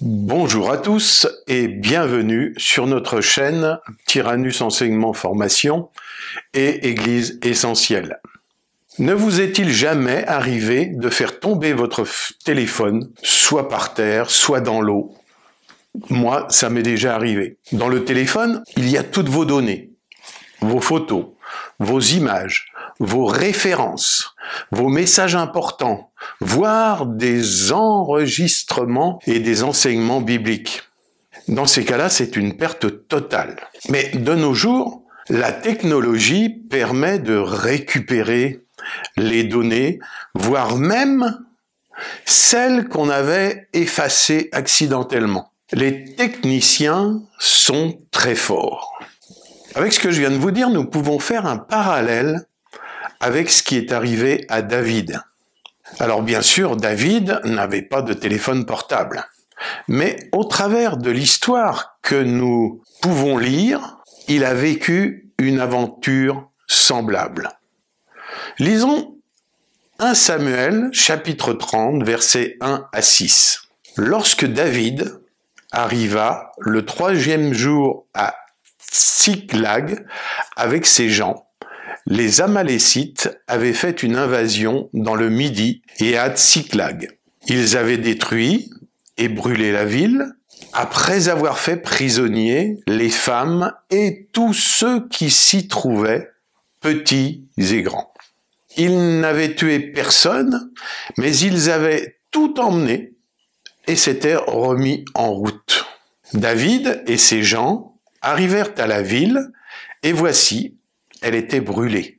Bonjour à tous et bienvenue sur notre chaîne Tyrannus Enseignement Formation et Église Essentielle. Ne vous est-il jamais arrivé de faire tomber votre téléphone soit par terre, soit dans l'eau? Moi, ça m'est déjà arrivé. Dans le téléphone, il y a toutes vos données, vos photos, vos images, vos références, vos messages importants, voire des enregistrements et des enseignements bibliques. Dans ces cas-là, c'est une perte totale. Mais de nos jours, la technologie permet de récupérer les données, voire même celles qu'on avait effacées accidentellement. Les techniciens sont très forts. Avec ce que je viens de vous dire, nous pouvons faire un parallèle avec ce qui est arrivé à David. Alors bien sûr, David n'avait pas de téléphone portable. Mais au travers de l'histoire que nous pouvons lire, il a vécu une aventure semblable. Lisons 1 Samuel, chapitre 30, versets 1 à 6. Lorsque David arriva le 3e jour à Tsiklag avec ses gens, les Amalécites avaient fait une invasion dans le Midi et à Tsiklag. Ils avaient détruit et brûlé la ville, après avoir fait prisonniers les femmes et tous ceux qui s'y trouvaient, petits et grands. Ils n'avaient tué personne, mais ils avaient tout emmené et s'étaient remis en route. David et ses gens arrivèrent à la ville et voici, elle était brûlée.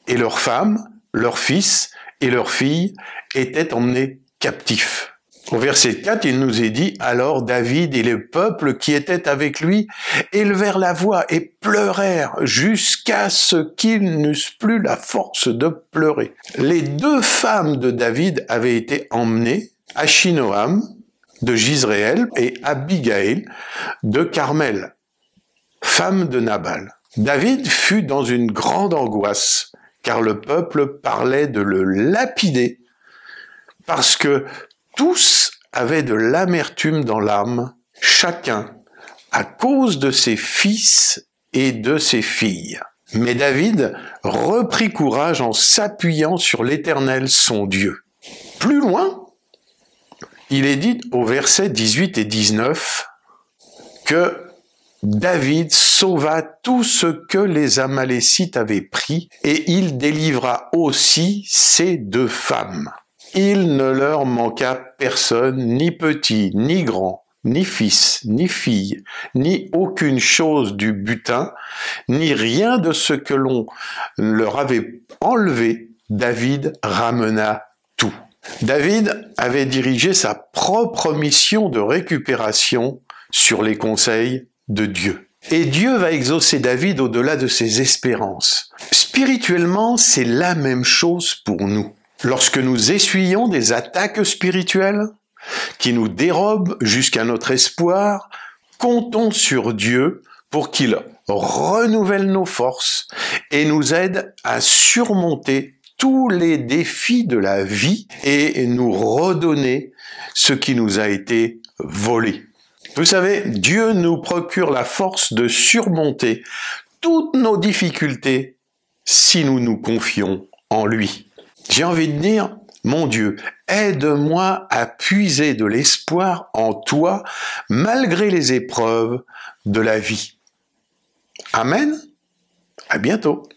Et leurs femmes, leurs fils et leurs filles étaient emmenés captifs. Au verset 4, il nous est dit « Alors David et le peuple qui était avec lui élevèrent la voix et pleurèrent jusqu'à ce qu'ils n'eussent plus la force de pleurer. » Les 2 femmes de David avaient été emmenées, Achinoam de Jizréel et Abigail de Carmel, femme de Nabal. David fut dans une grande angoisse, car le peuple parlait de le lapider, parce que tous avaient de l'amertume dans l'âme, chacun à cause de ses fils et de ses filles. Mais David reprit courage en s'appuyant sur l'Éternel, son Dieu. Plus loin, il est dit au verset 18 et 19 que David sauva tout ce que les Amalécites avaient pris et il délivra aussi ces 2 femmes. Il ne leur manqua personne, ni petit, ni grand, ni fils, ni fille, ni aucune chose du butin, ni rien de ce que l'on leur avait enlevé. David ramena tout. David avait dirigé sa propre mission de récupération sur les conseils de Dieu. Et Dieu va exaucer David au-delà de ses espérances. Spirituellement, c'est la même chose pour nous. Lorsque nous essuyons des attaques spirituelles qui nous dérobent jusqu'à notre espoir, comptons sur Dieu pour qu'il renouvelle nos forces et nous aide à surmonter tous les défis de la vie et nous redonner ce qui nous a été volé. Vous savez, Dieu nous procure la force de surmonter toutes nos difficultés si nous nous confions en lui. J'ai envie de dire, mon Dieu, aide-moi à puiser de l'espoir en toi malgré les épreuves de la vie. Amen. À bientôt.